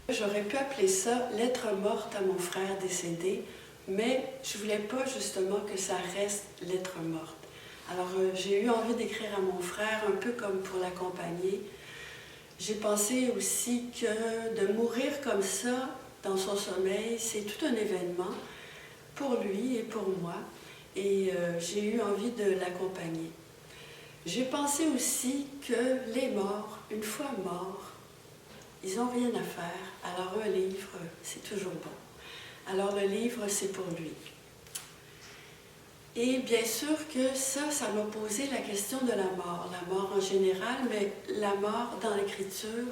J'aurais pu appeler ça « Lettre morte à mon frère décédé », mais je voulais pas justement que ça reste lettre morte. Alors j'ai eu envie d'écrire à mon frère un peu comme pour l'accompagner. J'ai pensé aussi que de mourir comme ça dans son sommeil, c'est tout un événement pour lui et pour moi, et j'ai eu envie de l'accompagner. J'ai pensé aussi que les morts, une fois morts, ils n'ont rien à faire, alors un livre, c'est toujours bon. Alors le livre, c'est pour lui. Et bien sûr que ça m'a posé la question de la mort en général, mais la mort dans l'écriture,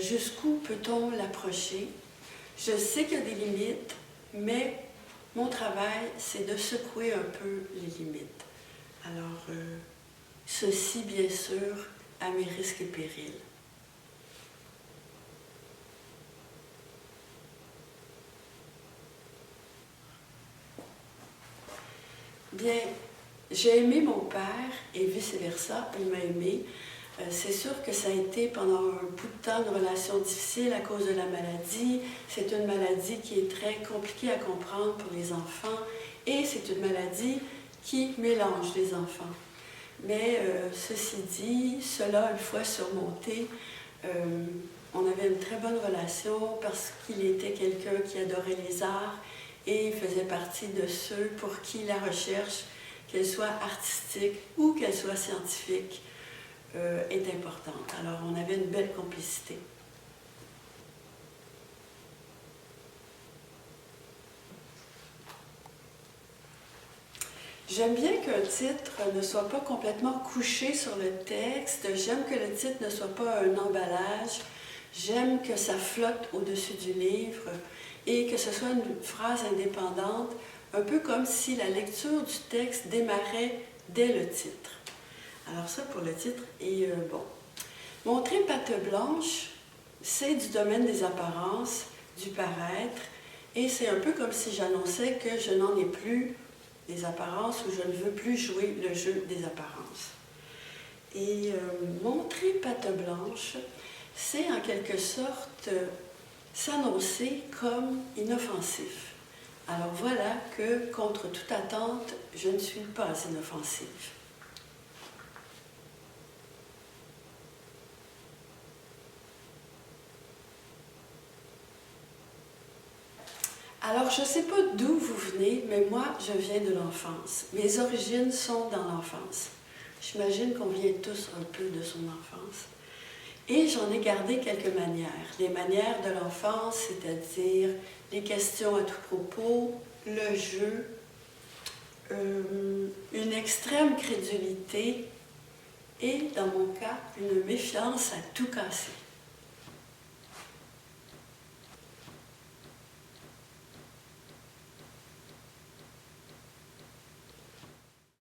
jusqu'où peut-on l'approcher? Je sais qu'il y a des limites, mais mon travail, c'est de secouer un peu les limites. Alors, ceci, bien sûr, à mes risques et périls. Bien, j'ai aimé mon père et vice-versa, il m'a aimé. C'est sûr que ça a été pendant un bout de temps une relation difficile à cause de la maladie. C'est une maladie qui est très compliquée à comprendre pour les enfants et c'est une maladie qui mélange les enfants. Mais ceci dit, cela une fois surmonté, on avait une très bonne relation parce qu'il était quelqu'un qui adorait les arts et il faisait partie de ceux pour qui la recherche, qu'elle soit artistique ou qu'elle soit scientifique, est importante. Alors on avait une belle complicité. J'aime bien qu'un titre ne soit pas complètement couché sur le texte. J'aime que le titre ne soit pas un emballage. J'aime que ça flotte au-dessus du livre et que ce soit une phrase indépendante, un peu comme si la lecture du texte démarrait dès le titre. Alors ça pour le titre. Et bon. Montrer patte blanche, c'est du domaine des apparences, du paraître, et c'est un peu comme si j'annonçais que je n'en ai plus des apparences ou je ne veux plus jouer le jeu des apparences. Et montrer patte blanche, c'est en quelque sorte s'annoncer comme inoffensif. Alors voilà que, contre toute attente, je ne suis pas inoffensive. Alors, je ne sais pas d'où vous venez, mais moi, je viens de l'enfance. Mes origines sont dans l'enfance. J'imagine qu'on vient tous un peu de son enfance. Et j'en ai gardé quelques manières. Les manières de l'enfance, c'est-à-dire les questions à tout propos, le jeu, une extrême crédulité et, dans mon cas, une méfiance à tout casser.